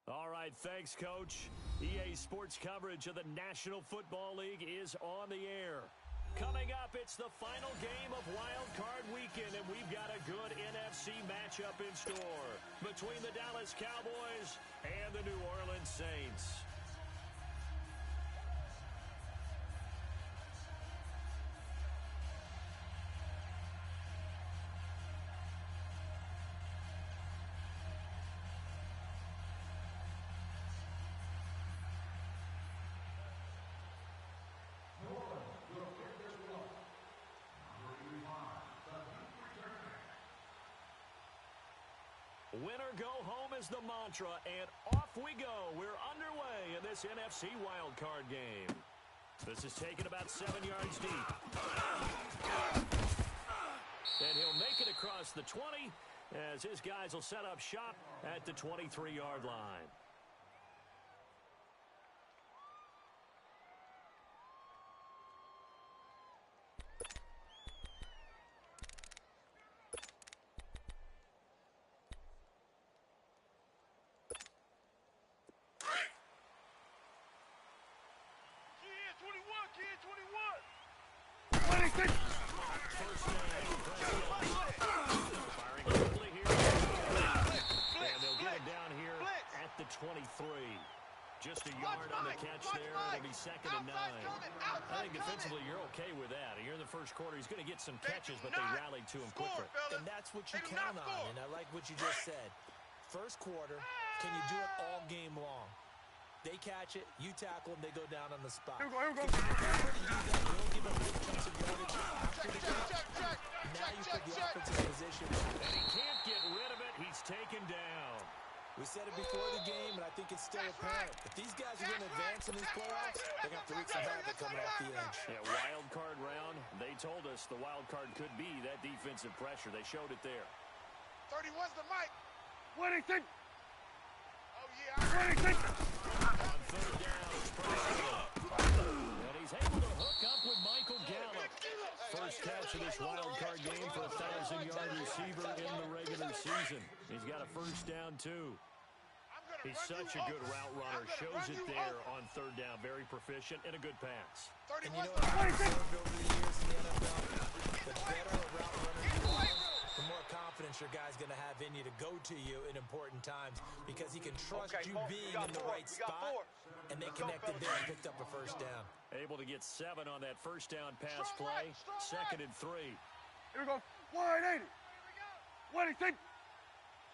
All right, thanks, Coach. EA Sports coverage of the National Football League is on the air. Coming up, it's the final game of Wild Card Weekend, and we've got a good NFC matchup in store between the Dallas Cowboys and the New Orleans Saints. Winner go home is the mantra, and off we go. We're underway in this NFC wildcard game. This is taken about 7 yards deep. And he'll make it across the 20 as his guys will set up shop at the 23-yard line. And they'll get him down here at the 23. Just a yard on the catch there. It'll be 2nd and 9. I think defensively you're okay with that. Here in the first quarter, he's going to get some catches, but they rallied to him quickly. And that's what you count on, and I like what you just said. First quarter, can you do it all game long? They catch it, you tackle them, they go down on the spot. Here we go. Now you put the offense in position. And he can't get rid of it. He's taken down. We said it before the game, and I think it's still apparent. If these guys are going to advance in these playoffs, they're going to have to wreak some havoc coming off the edge. Yeah, wild card round. They told us the wild card could be that defensive pressure. They showed it there. 31's the mic. What do you think? Oh, yeah. What do you think? On third down, it's and he's able to hook up with Michael Gallup. First catch of this wild card game for a 1,000-yard receiver in the regular season. He's got a first down, too. He's such a good route runner. Shows it there on third down. Very proficient and a good pass. And you know what I've observed over the years in the NFL? The better a route runner you are, the more confidence your guy's going to have in you to go to you in important times because he can trust you being in the right spot, and they connected there and picked up a first down. Able to get 7 on that first down pass play. 2nd and 3. Here we go. 180. What do you think?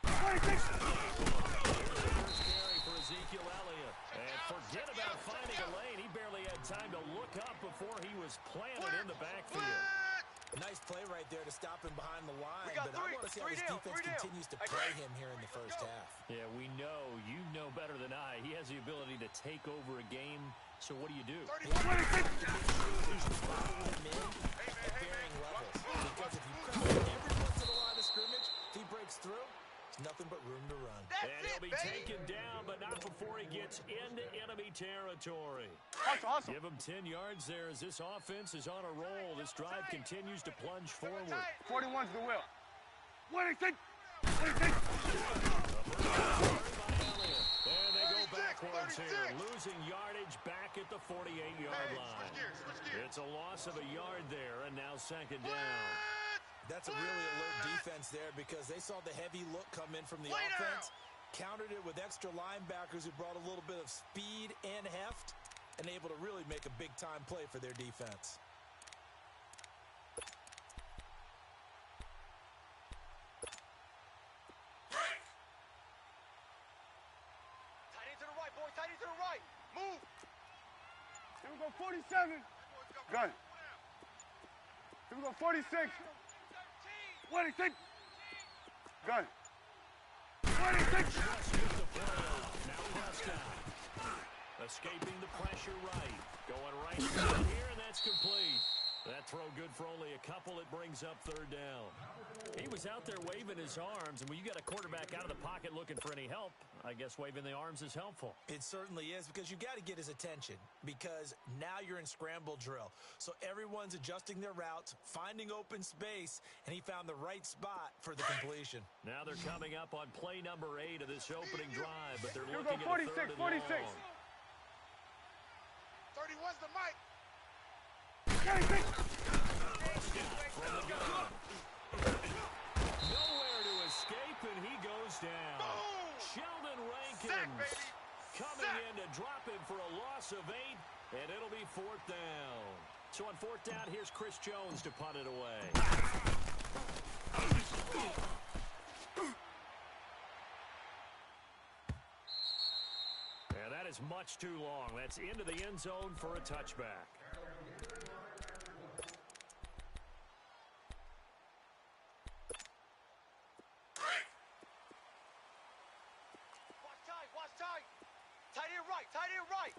What do you think? First carry for Ezekiel Elliott. And forget about finding a lane. He barely had time to look up before he was planted in the backfield. Nice play right there to stop him behind the line, but I want to see how this defense continues to play him here in the first half. Yeah, we know. You know better than I. He has the ability to take over a game, so what do you do? You have to follow him in at varying levels, because if you press him every once in a line of scrimmage, if he breaks through, there's nothing but room to run. And he'll be taken down, but not before he gets into enemy territory. Awesome. Give him 10 yards there as this offense is on a roll. This drive continues to plunge forward. 41's the will. What do you think? What do you think? And they go backwards here, losing yardage back at the 48-yard line. It's a loss of a yard there, and now 2nd down. That's a really alert defense there because they saw the heavy look come in from the offense, countered it with extra linebackers who brought a little bit of speed and heft, and able to really make a big-time play for their defense. Tight end to the right, boy. Tight end to the right. Move. Here we go. 47. Good. Here we go. 46. What do you think? Good. What do you think? Now touchdown. Escaping the pressure right. Going right here, and that's complete. That throw good for only a couple. It brings up third down. He was out there waving his arms, and when you got a quarterback out of the pocket looking for any help, I guess waving the arms is helpful. It certainly is, because you got to get his attention, because now you're in scramble drill. So everyone's adjusting their routes, finding open space, and he found the right spot for the completion. Now they're coming up on play number 8 of this opening drive, but they're looking at 46, a third and 46. long. 31's the mic. 46. From the gun. Nowhere to escape, and he goes down. Boom! Sheldon Sack, Rankins baby! coming Sack! in to drop him for a loss of 8, and it'll be fourth down. So on fourth down, here's Chris Jones to punt it away. And that is much too long. That's into the end zone for a touchback. Watch tight. Tight end right, tight end right.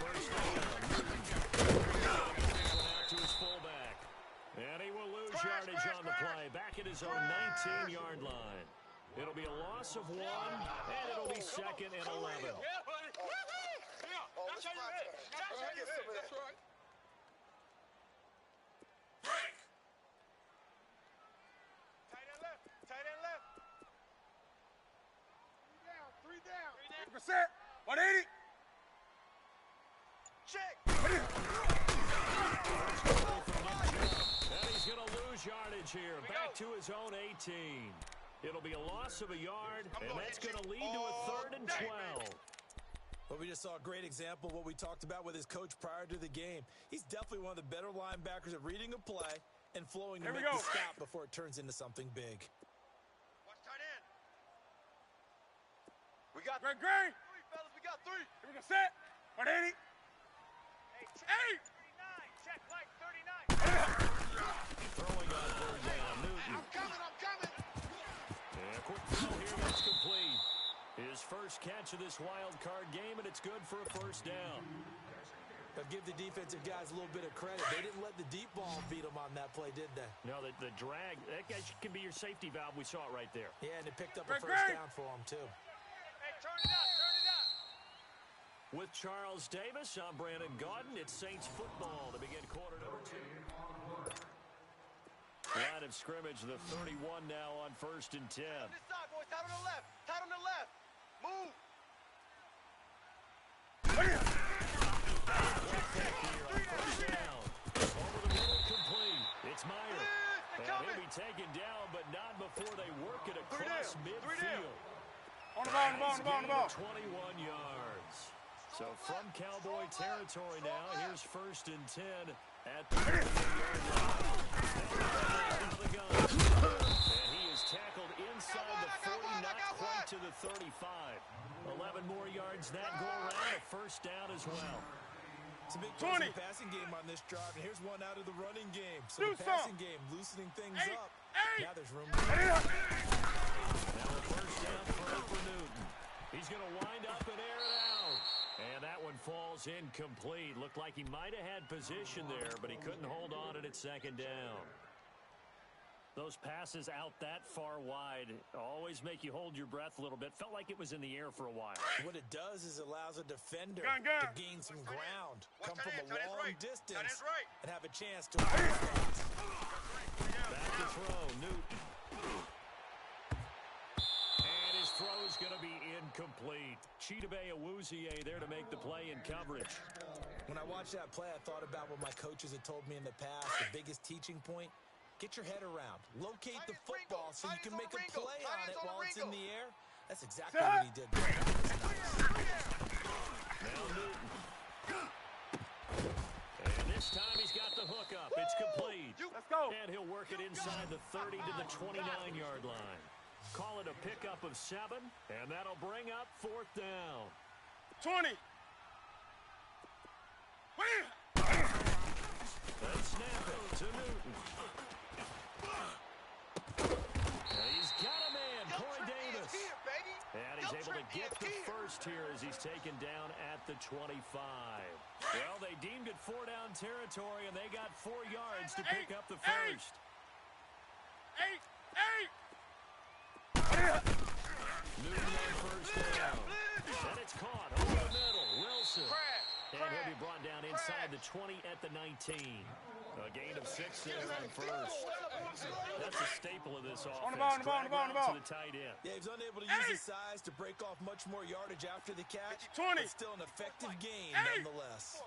First down. Out to his fullback. And he will lose yardage on the play. Back at his own 19-yard line. It'll be a loss of 1, and it'll be second and 11. Yeah, buddy. Yeah, that's how you hit. That's how you hit. That's right. Break. Tight end left. Tight end left. 3 down. 3 down. 100%. 180. Check. And he's going to lose yardage here. Back to his own 18. It'll be a loss of a yard, and that's going to lead to a third and 12. Well, we just saw a great example of what we talked about with his coach prior to the game. He's definitely one of the better linebackers at reading a play and flowing to make the stop before it turns into something big. Watch tight end. We got Great. 3, fellas. We got 3. Here we go. Set. 180. Hey, check. 39. Check like 39. Throwing on third down. Newton. I'm coming. And a quick throw here, that's complete. His first catch of this wild card game, and it's good for a first down. But give the defensive guys a little bit of credit. They didn't let the deep ball beat them on that play, did they? No, the drag, that guy can be your safety valve. We saw it right there. Yeah, and it picked up a first down for them, too. Hey, turn it up. With Charles Davis, I'm Brandon Gaudin. It's Saints football to begin quarter number 2. Line of scrimmage, the 31 now on 1st and 10. On this side, boys. Tight on the left. Tight on the left. Move. Here on first down. Over the middle, complete. It's Meyer. And he'll be taken down, but not before they work it across midfield. On the ball. 21 yards. So from Cowboy territory now, here's 1st and 10 at the 38-yard line. And he is tackled inside the 40, not quite to the 35. 11 more yards that go around, a first down as well. It's a big passing game on this drive, and here's one out of the running game. So the passing game, loosening things up. Now there's room. Now a first down for Newton. He's going to wind up and air it out. And that one falls incomplete. Looked like he might have had position there, but he couldn't hold on at second down. Those passes out that far wide always make you hold your breath a little bit. Felt like it was in the air for a while. What it does is allows a defender Gun. to gain some ground, come from a long distance, and have a chance to Back to throw, Newton. And his throw's going to be incomplete. Chidobe Awuzie there to make the play in coverage. When I watched that play, I thought about what my coaches had told me in the past. The biggest teaching point, get your head around. Locate the football so you can make a play on it while it's in the air. That's exactly what he did. Now Newton. And this time he's got the hook up. It's complete. Let's go. And he'll work it inside the 30 to the 29-yard line. Call it a pickup of 7, and that'll bring up 4th down. 20. They snap it to Newton. And he's got a man, Corey Davis. And he's able to get the first first here as he's taken down at the 25. Well, they deemed it 4-down territory, and they got 4 yards to pick up the first. Newton on first down. And it's caught over the middle. Wilson. And he'll be brought down inside the 20 at the 19. A gain of 6 there on first. That's a staple of this offense. On the ball. To the tight end. Yeah, he was unable to use his size to break off much more yardage after the catch. 20. But still an effective gain nonetheless.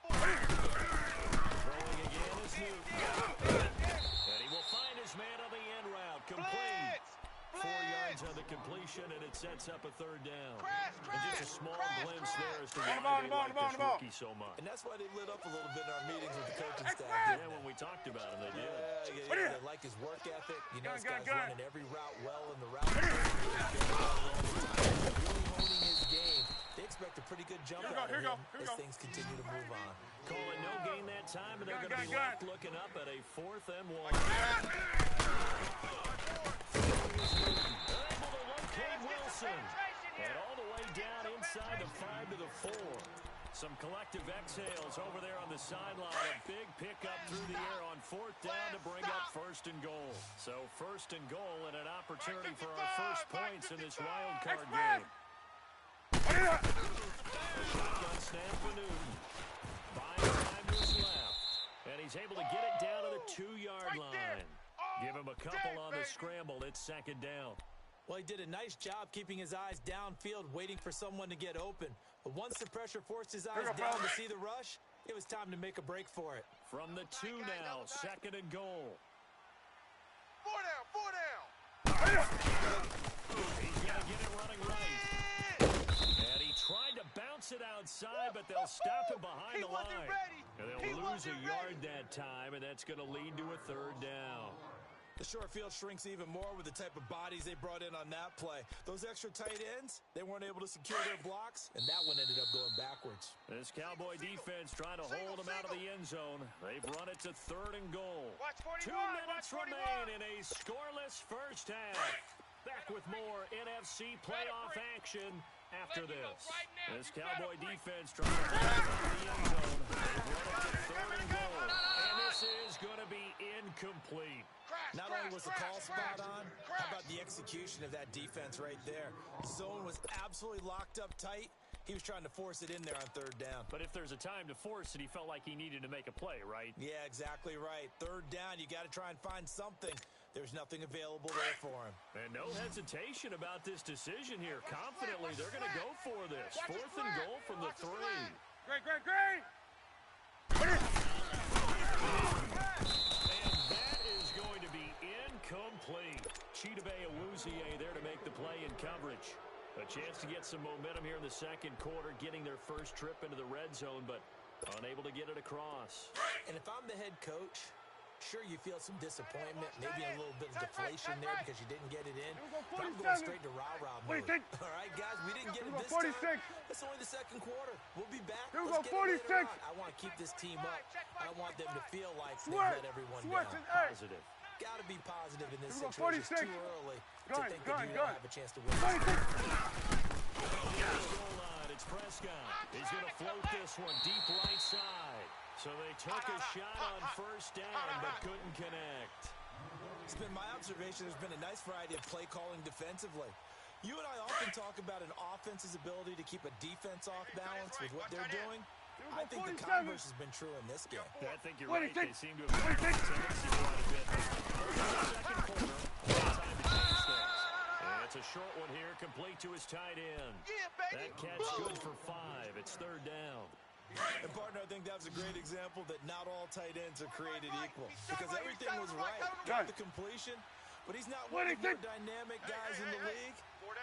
Throwing again is Newton. And he will find his man on the end route. Complete. 4 yards on the completion, and it sets up a third down. And just a small glimpse there as to why they like this rookie so much. And that's why they lit up a little bit in our meetings with the coaching staff. Yeah, when we talked about him, they did. Yeah, they like his work ethic. You know, this guy's running every route well in the route. Really honing his game. They expect a pretty good jump out of him as things continue to move on. Calling no gain that time, and they're going to be left looking up at a 4th and 1. They're able to locate Wilson. And all the way down inside the 5 to the 4. Some collective exhales over there on the sideline. A big pickup through the air on 4th down to bring up 1st and goal. So 1st and goal and an opportunity for our first points in this wild card game. Shotgun snap for Newton. 5 time is left. And he's able to get it down to the 2-yard line. Give him a couple on the scramble. It's 2nd down. Well, he did a nice job keeping his eyes downfield, waiting for someone to get open. But once the pressure forced his eyes down to see the rush, it was time to make a break for it. From the 2 now, 2nd and goal. 4 down. He's going to get it running right. And he tried to bounce it outside, but they'll stop him behind the line. And they'll lose a yard that time, and that's going to lead to a 3rd down. The short field shrinks even more with the type of bodies they brought in on that play. Those extra tight ends, they weren't able to secure their blocks, and that one ended up going backwards. This Cowboy defense trying to hold them out of the end zone. They've run it to 3rd and goal. 2 minutes remain in a scoreless first half. Back with more NFC playoff action after this. This Cowboy defense trying to hold them out of the end zone. They've run it to 3rd and goal. And this is going to be incomplete. Not only was the call spot on, how about the execution of that defense right there? Zone was absolutely locked up tight. He was trying to force it in there on 3rd down. But if there's a time to force it, he felt like he needed to make a play, right? Yeah, exactly right. 3rd down, you got to try and find something. There's nothing available there for him. And no hesitation about this decision here. Confidently, they're going to go for this. 4th and goal from the 3. Great. Incomplete. Chidobe Awuzie there to make the play in coverage. A chance to get some momentum here in the 2nd quarter, getting their first trip into the red zone, but unable to get it across. And if I'm the head coach, sure you feel some disappointment, maybe a little bit of deflation there because you didn't get it in. But I'm going straight to rah-rah mode. All right, guys, we didn't get it this time. It's only the 2nd quarter. We'll be back. Let's get it later on. I want to keep this team up. I don't want them to feel like they let everyone down. Positive. Got to be positive in this situation. It's too early to think that you don't have a chance to win. Goal line, it's Prescott. He's going to float this one deep right side. So they took a shot on 1st down, but couldn't connect. It's been my observation there's been a nice variety of play calling defensively. You and I often talk about an offense's ability to keep a defense off balance with what they're doing. I think the converse has been true in this game. I think you're right. They seem to have tendency quite a bit. 2nd quarter, time to change things. And it's a short one here, complete to his tight end. That catch good for 5. It's 3rd down. And partner, I think that was a great example that not all tight ends are created equal. Because everything was right. Got the completion, but he's not one of the more dynamic guys in the league.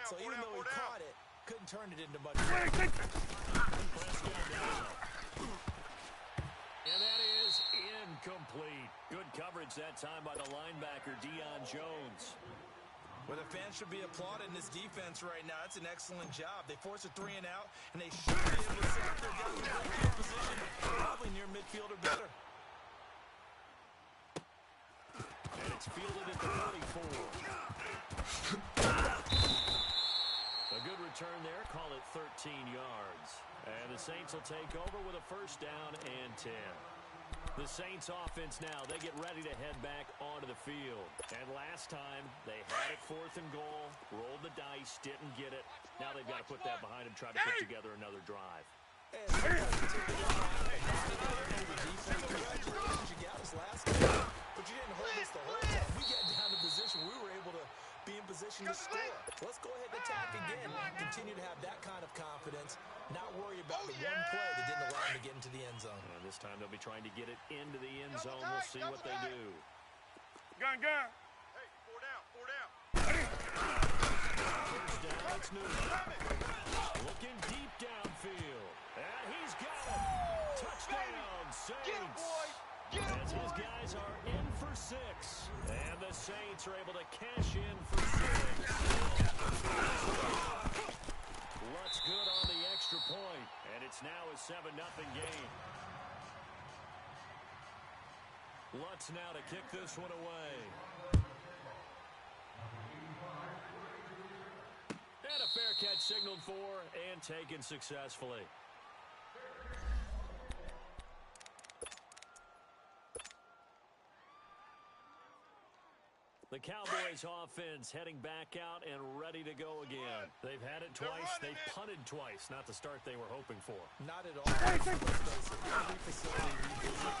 So even though he caught it, couldn't turn it into much. And that is incomplete. Good coverage that time by the linebacker, Deion Jones. Well, the fans should be applauding this defense right now. It's an excellent job. They force a 3 and out, and they should be able to set up their guys in field position, probably near midfield or better. And it's fielded at the 44. A good return there. Call it 13 yards. And the Saints will take over with a first down and 10. The Saints offense now, they get ready to head back onto the field. And last time, they had it 4th and goal, rolled the dice, didn't get it. Now they've got to put that behind them, try to put together another drive. And congratulations, you got us last time, but you didn't hold us the whole time. We got down to position. We were able to be in position to score. Let's go ahead and attack again. Continue to have that kind of confidence. Not worry about the one play that didn't allow them to get into the end zone. And this time they'll be trying to get it into the end zone. We'll see what they do. Gun. Hey, 4 down. First down, that's new. Looking deep downfield. And he's got it. Touchdown, Saints. Get him, boy. As his guys are in for 6. And the Saints are able to cash in for 6. Lutz good on the extra point, and it's now a 7-0 game. Lutz now to kick this one away. And a fair catch signaled for and taken successfully. The Cowboys offense heading back out and ready to go again. They've had it twice. They've punted twice. Not the start they were hoping for. Not at all. Let's face it, every facility we visit,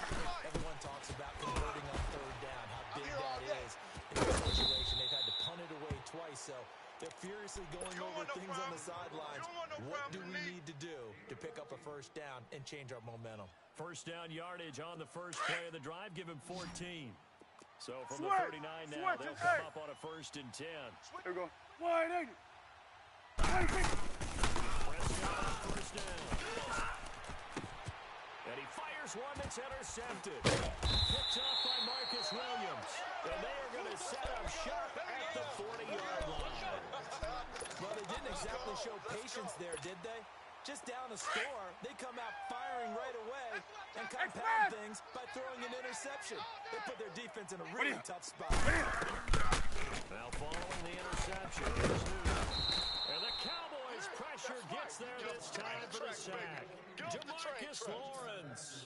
everyone talks about converting on 3rd down, how big that is. In this situation, they've had to punt it away twice, so they're furiously going over things on the sidelines. What do we need to do to pick up a first down and change our momentum? First down yardage on the first play of the drive. Give him 14. So from the 39 now, they'll come up on a 1st and 10. There we go. 180. Prescott on first down. And he fires one that's intercepted. Picked off by Marcus Williams. And they are going to set up shop at the 40-yard line. Well, they didn't exactly show patience there, did they? Just down a score, they come out firing right away and compound things by throwing an interception. They put their defense in a really tough spot. Now following the interception, here's Newton. And the Cowboys pressure gets there this time for the sack. DeMarcus Lawrence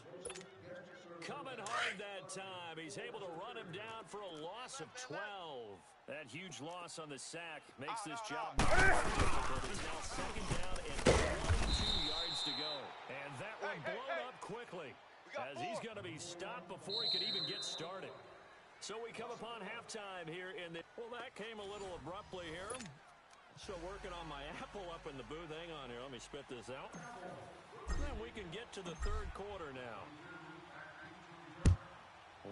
coming hard that time. He's able to run him down for a loss of 12. That huge loss on the sack makes this job more difficult. It's now 2nd down and 22 yards to go. And that one blown up quickly as he's going to be stopped before he could even get started. So we come upon halftime here in the... Well, that came a little abruptly here. Still working on my apple up in the booth. Hang on here. Let me spit this out. And we can get to the 3rd quarter now.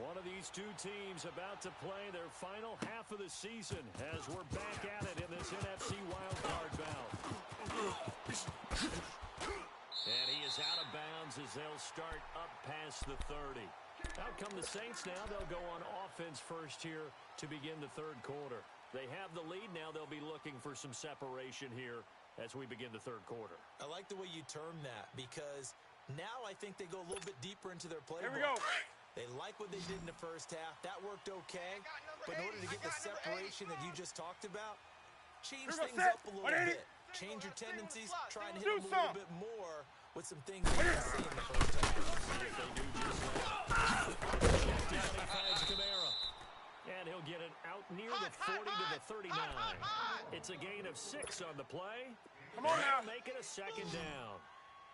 One of these two teams about to play their final half of the season as we're back at it in this NFC wildcard bout. And he is out of bounds as they'll start up past the 30. Out come the Saints now. They'll go on offense first here to begin the 3rd quarter. They have the lead now. They'll be looking for some separation here as we begin the 3rd quarter. I like the way you term that because now I think they go a little bit deeper into their playbook. Here we go. They like what they did in the first half. That worked okay. But in order to get the separation that you just talked about, change things up a little bit. Change your tendencies. Try and hit them a little bit more with some things you didn't see in the first half. See if they do just that. Check down, he finds Kamara. And he'll get it out near the 40 to the 39. It's a gain of 6 on the play. Come on now. Make it a 2nd down.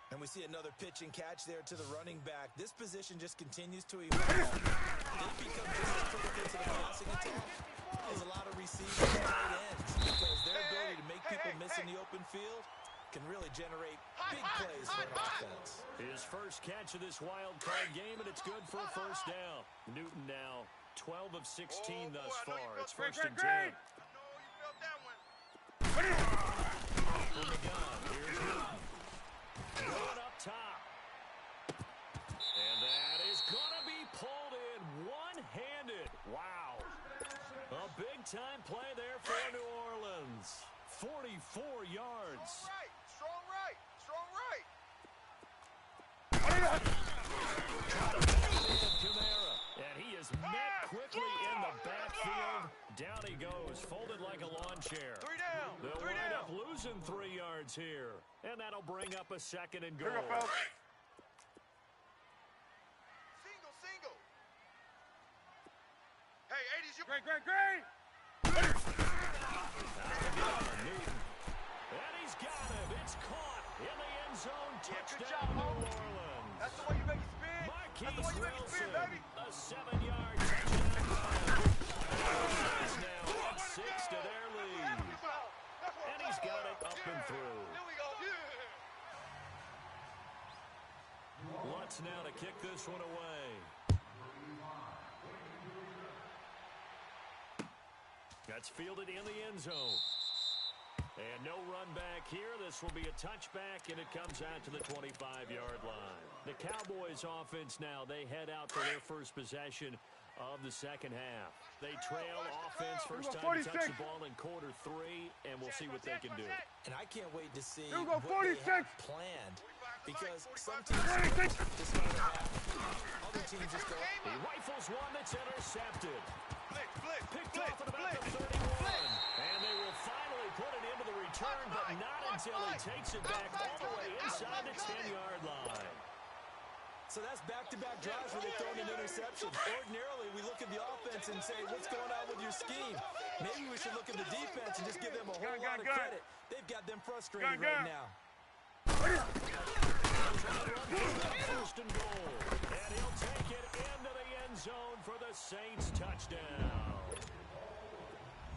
And we see another pitch and catch there to the running back. This position just continues to evolve. They become just as critical to the passing attack as a lot of receivers and tight ends because their ability to make people miss in the open field can really generate big plays for an offense. His first catch of this wild card game, and it's good for a first down. Newton now 12 of 16 thus far. It's 1st and 10. I know you felt that one. From the gun, here's Newton. Going up top. And that is going to be pulled in one-handed. Wow. A big-time play there for New Orleans. 44 yards. Strong right. Kamara. And he is met quickly in the backfield. Down he goes, folded like a lawn chair. 3 down. They'll wind up losing 3 yards here. And that'll bring up a second and goal. Here we go, fellas. Single. Hey, 80's you. Great. And he's got him. It's caught in the end zone. Good Touchdown, job, New homie. Orleans. That's the way you make it spin. That's the way Marquise you make it spin, Wilson, baby. a 7-yard touchdown run. He's now up 6 to their lead. And he's got it up and through. Here we go. Lutz now to kick this one away. That's fielded in the end zone. And no run back here. This will be a touchback, and it comes out to the 25-yard line. The Cowboys offense now, they head out for their first possession of the second half. They trail offense first time to touch the ball in quarter 3, and we'll see what they can do. And I can't wait to see Here we go, what they 46. have planned. Because some teams just let it happen. Other teams just go. He rifles one that's intercepted. Picked Blitz, off at about the 31. And they will finally put it into the return, but not until he takes it back all the way inside the 10-yard line. So that's back-to-back drives where they've thrown an interception. Ordinarily, we look at the offense and say, what's going on with your scheme? Maybe we should look at the defense and just give them a whole lot of credit. They've got them frustrated right now. First and goal. And he'll take it into the end zone for the Saints touchdown.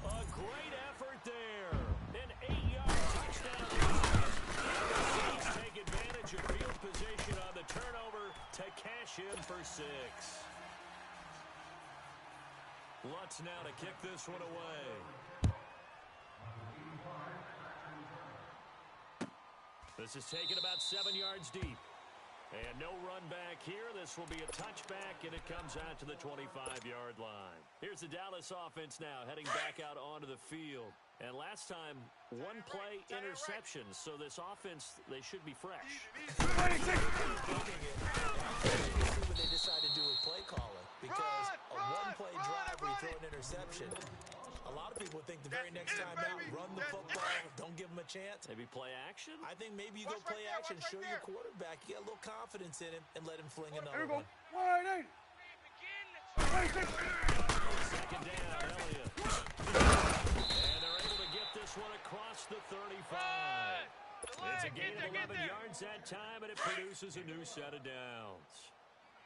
A great effort there. An 8-yard touchdown. The Saints take advantage of field position on the turnover to cash in for 6. Lutz now to kick this one away. This is taken about 7 yards deep. And no run back here. This will be a touchback, and it comes out to the 25-yard line. Here's the Dallas offense now heading back out onto the field. And last time, one play interceptions. So this offense, they should be fresh. When they decide to do a play calling, because a one-play drive where you throw an interception, a lot of people think the very next time out, run the football, don't give them a chance. Maybe play action? I think maybe you go play action, show your quarterback, you got a little confidence in him, and let him fling Here another we go. one. Wide 8. Second down, Elliott. And they're able to get this one across the 35. It's a gain of 11 yards that time, and it produces a new set of downs.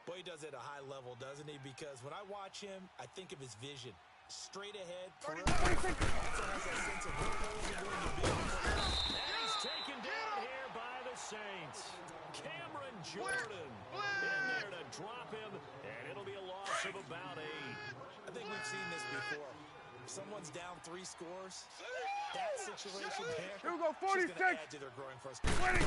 Boy, he does it at a high level, doesn't he? Because when I watch him, I think of his vision. Straight ahead, perimeter. Also has that sense of where he's going to be. And he's taken down here by the Saints. Cameron Jordan in there to drop him, and it'll be a loss of about 8. I think we've seen this before. If someone's down 3 scores, that situation there, Here we go, is 46. going to add to their growing frustration. Yeah,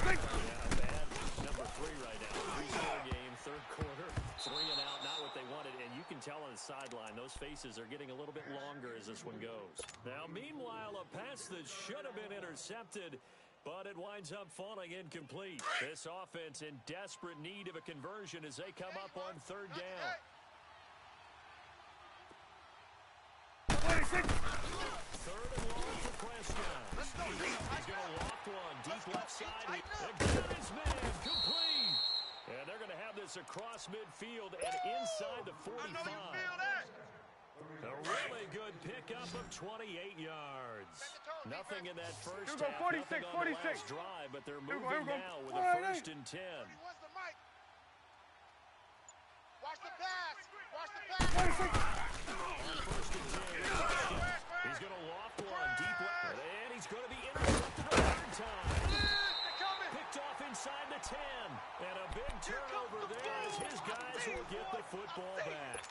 bad number 3 right now. 3-score game, third quarter, 3 and out, not what they wanted. And you can tell on the sideline, those faces are getting a little bit longer as this one goes. Now, meanwhile, a pass that should have been intercepted, but it winds up falling incomplete. This offense in desperate need of a conversion as they come up on third down. Third and long for Prescott. He's going to loft one deep left side. Again, his man complete. And they're going to have this across midfield and inside the 45. A really good pickup of 28 yards. Nothing in that first half, 46, nothing on the 46. last drive, but they're moving Here we go. now with a first and 10. Watch the pass. Watch the pass. On first and 10, he's going to loft one deep left, and he's going to be intercepted a third time. Picked off inside the 10, and a big turnover there as his guys will get the football back.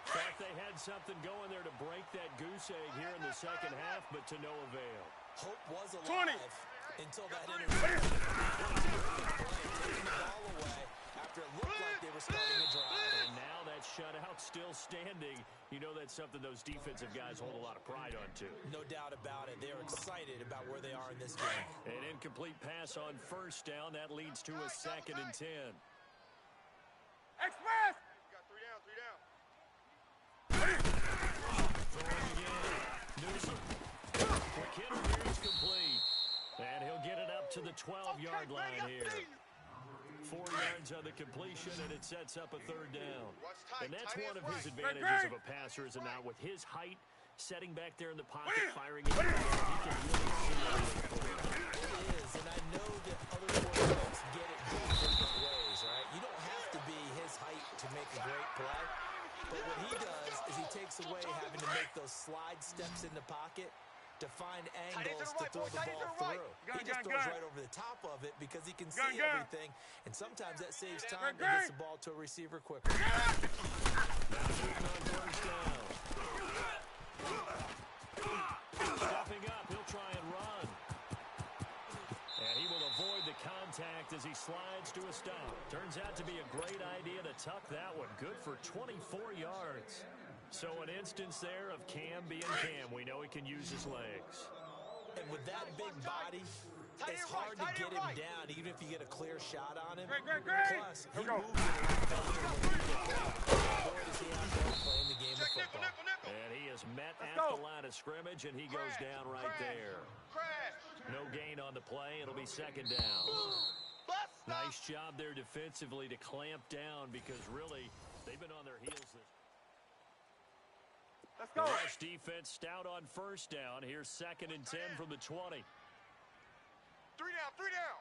Thought they had something going there to break that goose egg here in the second half, but to no avail. Hope was 20. alive until that interception. Taking the ball away after it looked like they were starting to drive. And now that shutout still standing. You know that's something those defensive guys hold a lot of pride on, too. No doubt about it. They're excited about where they are in this game. An incomplete pass on first down. That leads to a second and 10. Express. Got 3 down, 3 down. Throwing again. Newsom. Quick hitter here is complete. And he'll get it up to the 12-yard line here. 4 yards on the completion, and it sets up a third down. And that's one of his advantages of a passer, is it not? With his height, setting back there in the pocket, firing it, he can really see everything. It is, and I know that other quarterbacks get it different ways, right? You don't have to be his height to make a great play. But what he does is he takes away having to make those slide steps in the pocket to find angles to throw the ball through. He just throws right over the top of it because he can see everything, and sometimes that saves time and gets the ball to a receiver quicker. Now shooting on first down. Stepping up, he'll try and run. And he will avoid the contact as he slides to a stop. Turns out to be a great idea to tuck that one. Good for 24 yards. So an instance there of Cam being Cam. We know he can use his legs. And with that big body, it's hard to get him down, even if you get a clear shot on him. Plus, he moves it faster than he does. Boy, does he out there playing the game of football. And he is met at the line of scrimmage, and he goes down right there. No gain on the play. It'll be second down. Nice job there defensively to clamp down, because really, they've been on their heels this. Let's go. The rush defense stout on first down. Here's 2nd and 10 from the 20. 3 down, 3 down.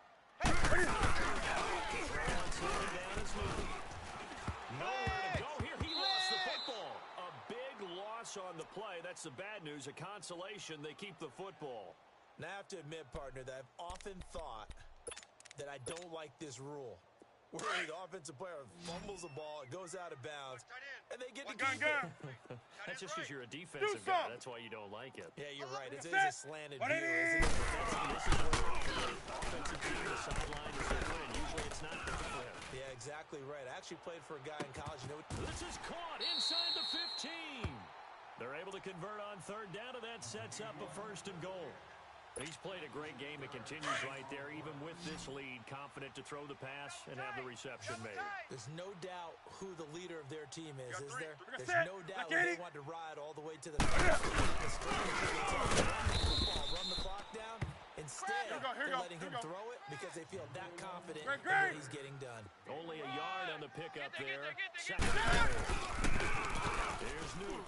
Nowhere to go here. He lost the football. A big loss on the play. That's the bad news. A consolation, they keep the football. Now, I have to admit, partner, that I've often thought that I don't like this rule, where the offensive player fumbles the ball, it goes out of bounds, and they get to keep it. That's just because you're a defensive guy. That's why you don't like it. Yeah, you're right. It's a slanted view, isn't it? This is where the offensive team, the sideline is going to win. Usually it's not good for him. Yeah, exactly right. I actually played for a guy in college. You know, this is caught inside the 15. They're able to convert on third down, and that sets up a 1st and goal. He's played a great game. It continues right there, even with this lead, confident to throw the pass and have the reception made. There's no doubt who the leader of their team is there? There's no doubt they want to ride all the way to the finish. Run the clock down. Instead, they're letting him throw it because they feel that confident in what he's getting done. Only a yard on the pickup there. Second down. Here's Newt.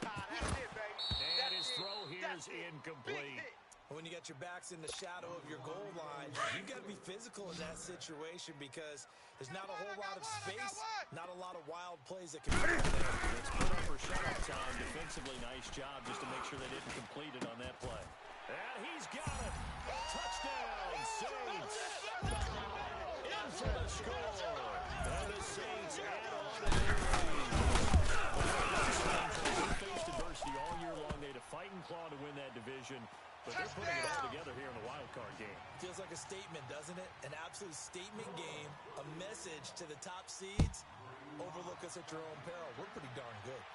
And his throw here is incomplete. When you got your backs in the shadow of your goal line, you've got to be physical in that situation because there's not a whole lot of space, not a lot of wild plays that can be done there. Let's put up for shutout time. Defensively, nice job just to make sure they didn't complete it on that play. And he's got it. Touchdown, Saints. In for the score. And the Saints add on to their lead. They faced adversity all year long. They had to fight and claw to win that division. But they're putting it all together here in the wild card game. Feels like a statement, doesn't it? An absolute statement game, a message to the top seeds. Overlook us at your own peril. We're pretty darn good.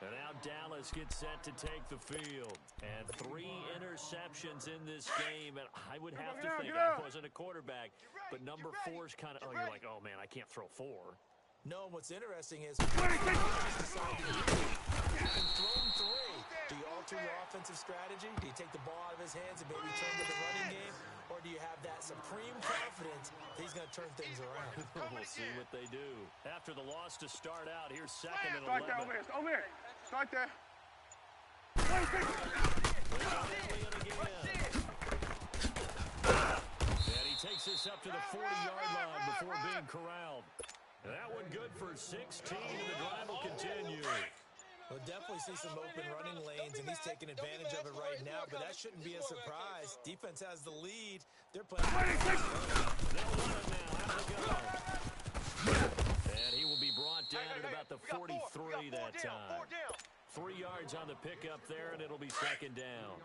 And now Dallas gets set to take the field. And 3 interceptions in this game. And I would have to think, I wasn't a quarterback, but number 4 is kind of, you're like, oh, man, I can't throw 4. No, what's interesting is having thrown 3. Do you alter your offensive strategy? Do you take the ball out of his hands and maybe turn to the running game? Or do you have that supreme confidence that he's going to turn things around? We'll see what they do. After the loss to start out, here's 2nd and 11. Start there, over here. Start there. And he takes this up to the 40-yard line before being corralled. That one good for 16, and the drive will continue. We'll definitely see some open running lanes, and he's taking advantage of it right now, but that shouldn't be a surprise. Defense has the lead. They're playing. They'll run it now. Have to go. And he will be brought down at about the 43 that time. 3 yards on the pickup there, and it'll be 2nd down.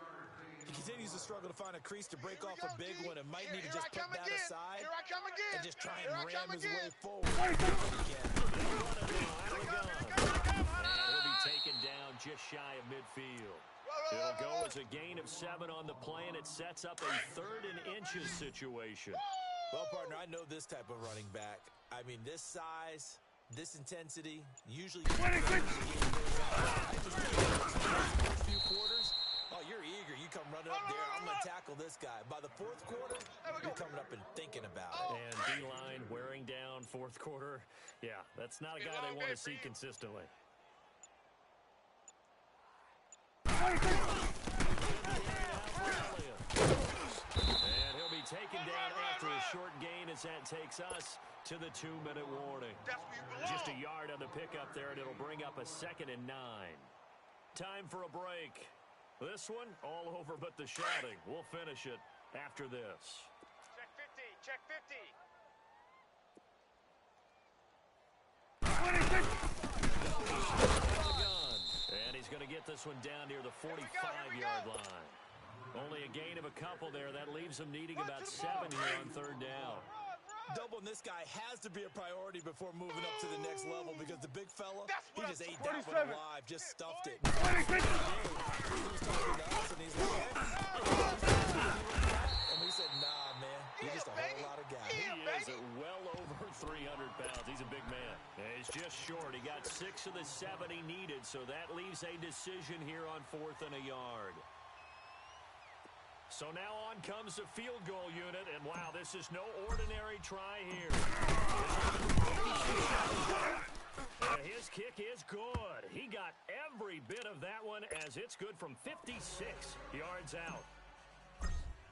He continues to struggle to find a crease to break off a big one and might need to just put that aside and just try and ram his way forward. And he'll be taken down just shy of midfield. It'll go as a gain of 7 on the play, and it sets up a 3rd and inches situation. Well, partner, I know this type of running back. I mean, this size, This intensity usually few quarters. Oh, you're eager. You come running up there. I'm going to tackle this guy. By the fourth quarter, you're coming up and thinking about it. And D-line wearing down fourth quarter. Yeah, that's not a guy they want to see consistently. And he'll be taken down after a short gain as that takes us to the 2-minute warning. Just a yard on the pickup there, and it'll bring up a 2nd and 9. Time for a break. This one, all over but the shouting. We'll finish it after this. Check 50. Check 50. And he's going to get this one down near the 45-yard line. Only a gain of a couple there. That leaves him needing about 7 here on 3rd down. Doubling this guy has to be a priority before moving up to the next level because the big fella, he just ate that one alive, just stuffed it. He was talking to us, and he's like, and we said, nah, man, you're just a whole lot of guys. He is well over 300 pounds. He's a big man. And he's just short. He got 6 of the 7 he needed, so that leaves a decision here on 4th and a yard. So now on comes the field goal unit, and wow, this is no ordinary try here. His kick is good. He got every bit of that one as it's good from 56 yards out.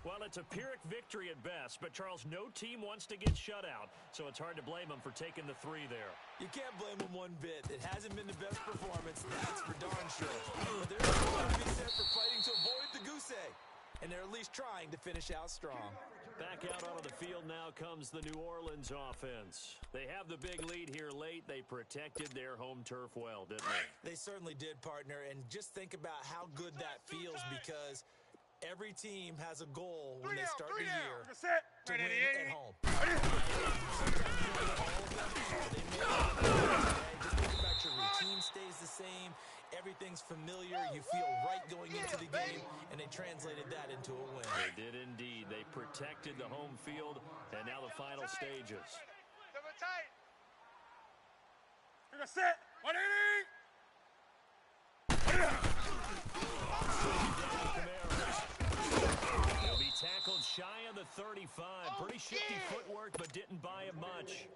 Well, it's a Pyrrhic victory at best, but Charles, no team wants to get shut out, so it's hard to blame him for taking the 3 there. You can't blame him one bit. It hasn't been the best performance, that's for darn sure. But there's something to be said for fighting to avoid the goose egg. And they're at least trying to finish out strong. Back out onto the field now comes the New Orleans offense. They have the big lead here late. They protected their home turf well, didn't they? They certainly did, partner. And just think about how good that feels because every team has a goal when they start the year to win at home. Just think about your routine stays the same. Everything's familiar. You feel right going into the game, and they translated that into a win. They did indeed. They protected the home field, and now the final stages. Double tight. You're gonna sit. 180. He'll be tackled shy of the 35. Pretty shifty footwork, but didn't buy him much.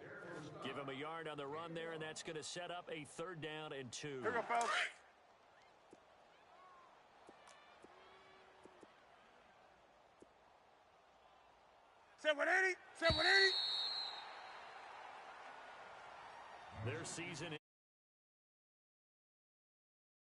Give him a yard on the run there, and that's going to set up a 3rd down and 2. Here we go, fellas. Set 180. Set 180. Their season